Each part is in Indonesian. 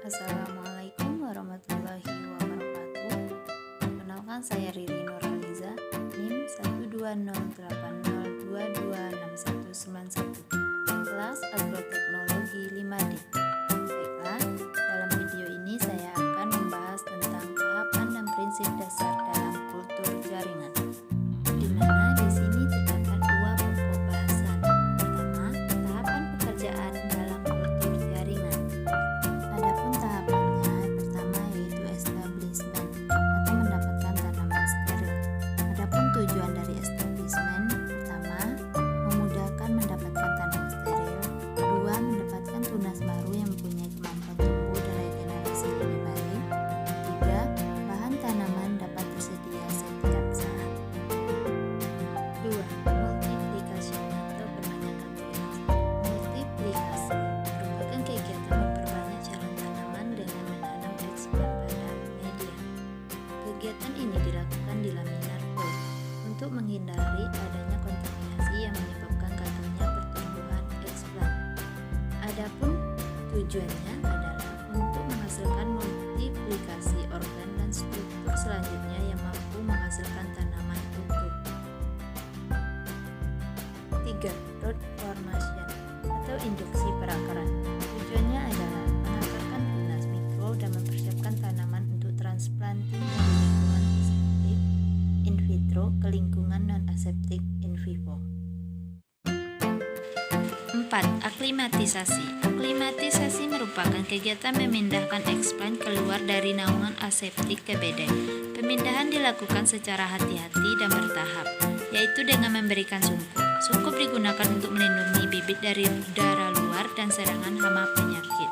Assalamualaikum warahmatullahi wabarakatuh. Perkenalkan, saya Riri Nuraliza, NIM 12080226191, kelas Agroteknologi 5D. Baiklah, dalam video ini saya akan membahas tentang tahapan dan prinsip dasar dalam kultur jaringan, di mana di sini terdapat dua pokok bahasan. Pertama, tahapan pekerjaan dalam kultur jaringan. Adapun tahapannya, pertama yaitu establishment atau mendapatkan tanaman steril. Adapun tujuan dari establishment, pertama, memudahkan mendapatkan tanaman steril. Kedua, mendapatkan tunas baru yang mempunyai kemampuan tumbuh dan regenerasi lebih baik. Tiga, bahan tanaman dapat tersedia setiap saat. Dua, multiplikasi atau perbanyakan biologi. Multiplikasi merupakan kegiatan memperbanyak calon tanaman dengan menanam eksplan pada media. Kegiatan ini dilakukan di laminar pot untuk menghindari adanya kontaminasi yang menyebabkan gagalnya pertumbuhan eksplan. Adapun tujuannya adalah untuk menghasilkan multiplikasi organ dan struktur selanjutnya yang mampu menghasilkan tanaman utuh. 3. Root formation atau induksi perakaran. Tujuannya adalah mengakarkan tunas mikro dan mempersiapkan tanaman untuk transplanting dari lingkungan aseptik in vitro ke lingkungan non-aseptik in vivo. 4. Aklimatisasi. Aklimatisasi merupakan kegiatan memindahkan eksplan keluar dari naungan aseptik ke bedeng. Pemindahan dilakukan secara hati-hati dan bertahap, yaitu dengan memberikan sungkup. Sungkup digunakan untuk melindungi bibit dari udara luar dan serangan hama penyakit.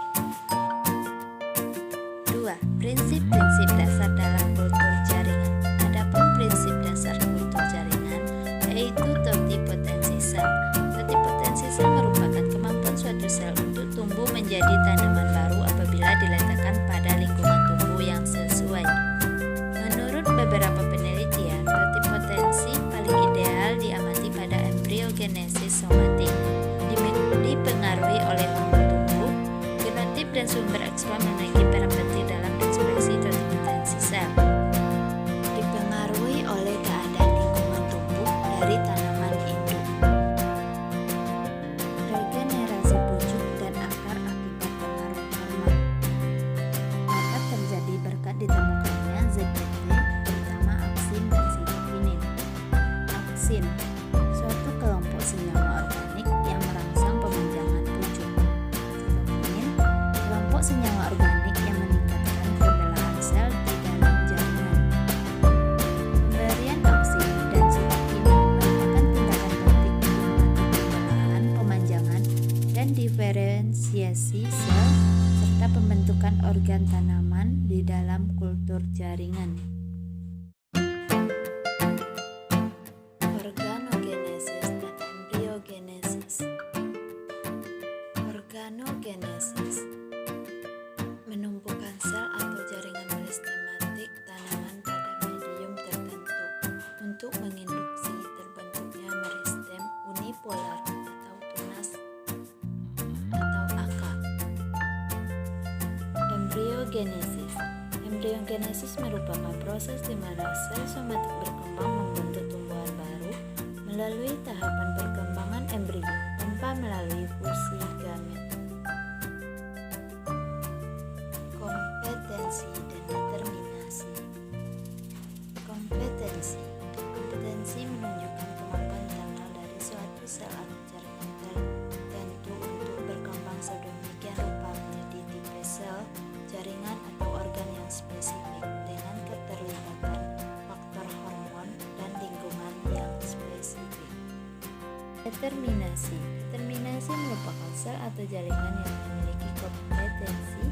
2. Prinsip-prinsip dasar dalam kultur jaringan. Adapun prinsip dasar kultur jaringan yaitu totipotensi sel. Totipotensi sel merupakan kemampuan suatu sel untuk tumbuh menjadi tanaman baru apabila diletakkan pada lingkungan tumbuh yang sesuai. Menurut beberapa penelitian, totipotensi paling ideal diamati pada embryogenesis somatik, dipengaruhi oleh hormon tumbuh, genotip dan sumber eksplan memiliki peran penting dalam ekspresi totipotensi sel. Dipengaruhi oleh keadaan lingkungan tumbuh dari tanaman induk. Regenerasi pucuk dan akar akibat pengaruh hormon dapat terjadi berkat ditemukannya ZPT, terutama aksin dan sitokinin. Aksin, suatu kelompok senyawa organik yang merangsang pemanjangan pucuk. Sitokinin, kelompok senyawa organik yang meningkatkan pembelahan sel di dalam jaringan. Pemberian aksin dan sitokinin merupakan tindakan penting untuk membantu pembelahan, pemanjangan, dan diferensiasi sel serta pembentukan organ tanaman di dalam kultur jaringan. Organogenesis dan embryogenesis. Organogenesis menumbuhkan sel atau jaringan meristematik tanaman pada medium tertentu untuk menginduksi terbentuknya meristem unipolar atau tunas atau akar. Embryogenesis. Embryogenesis merupakan proses di mana sel somatik berkembang membentuk tumbuhan baru melalui tahapan perkembangan embrio tanpa melalui fusi gamet. Kompetensi dan determinasi. Kompetensi menunjukkan kemampuan internal dari suatu sel atau jaringan tertentu untuk berkembang sedemikian rupa menjadi tipe sel, jaringan atau organ yang spesifik dengan keterlibatan faktor hormon dan lingkungan yang spesifik. Determinasi merupakan sel atau jaringan yang memiliki kompetensi